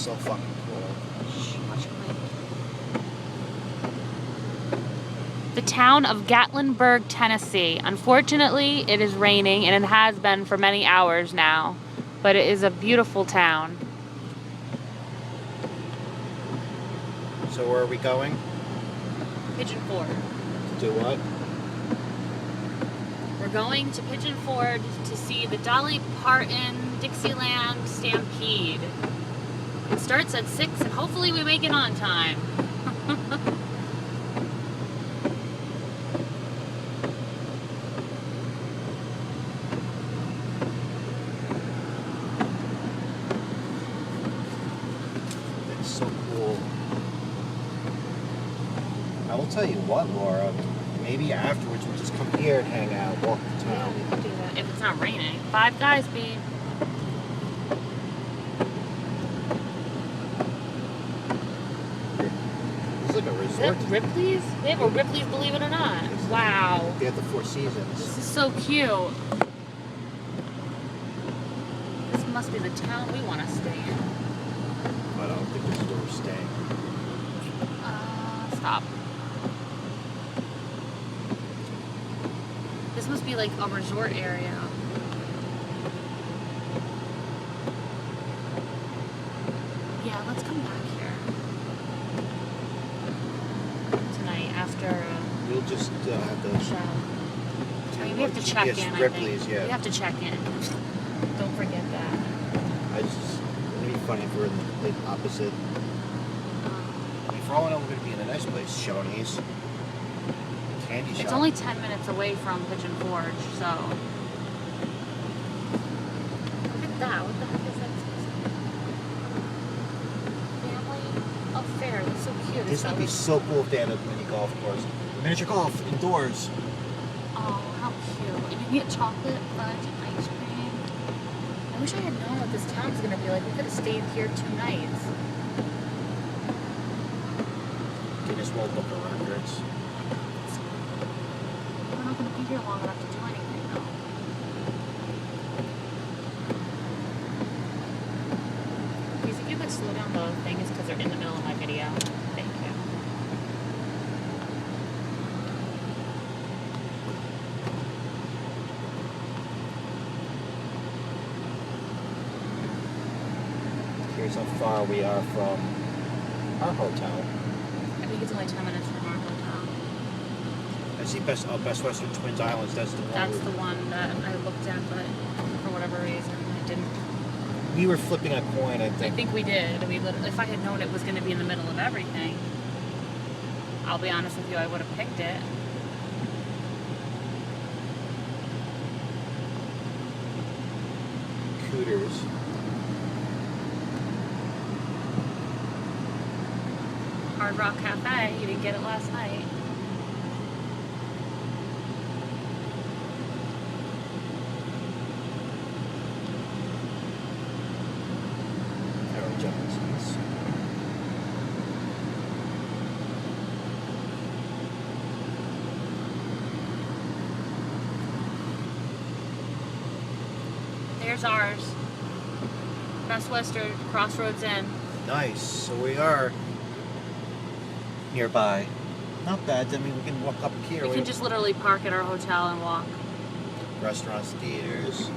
so fucking cool. The town of Gatlinburg, Tennessee. Unfortunately, it is raining, and it has been for many hours now. But it is a beautiful town. So where are we going? Pigeon Ford. To do what? We're going to Pigeon Ford to see the Dolly Parton Dixieland Stampede. It starts at 6, and hopefully we make it on time. It's so cool. I will tell you what, Laura. Maybe afterwards we'll just come here and hang out, walk the Yeah, town. we could do that. If it's not raining. 5 Guys, babe. It's like a Is resort. that Ripley's? They have a Ripley's, believe it or not. Wow. They have the Four Seasons. This is so cute. This must be the town we want to stay in. I don't think this is where we're staying. Stop. This must be like a resort area. Yeah, let's come back here tonight after We'll just have the to. show. I mean, we have to check Yes, in. Ripley's, I think. yeah. We have to check in. Don't forget that. It'd be funny if we're in the opposite. I mean, for all I know, we're going to be in a nice place, Shoney's. Candy shop. It's only 10 minutes away from Pigeon Forge, so. Look at that. What the heck is that? Family affair. That's so cute. This would be so cool if they had a mini golf course. Miniature golf indoors. Oh, how cute. And you get chocolate, fudge, and ice cream. I wish I had known what this town was going to be like. We could have stayed here 2 nights. Guinness World Book of Records. We're not going to be here long enough to do anything, though. Please, if you could slow down the thing, it's because they're in the middle of my video. Thank you. Here's how far we are from our hotel. I think it's only 10 minutes from our hotel. I see Best Western Twins Islands. That's the one. That's the one that I looked at, but for whatever reason, I didn't. We were flipping a coin, I I think. think we did. If I had known it was going to be in the middle of everything, I'll be honest with you, I would have picked it. Cooters. Hard Rock Cafe. You didn't get it last night. Harold Johnson's. There's ours. Best Western, Crossroads Inn. Nice. So we are nearby. Not bad. I mean, we can walk up here. We can just literally park at our hotel and walk. Restaurants, theaters.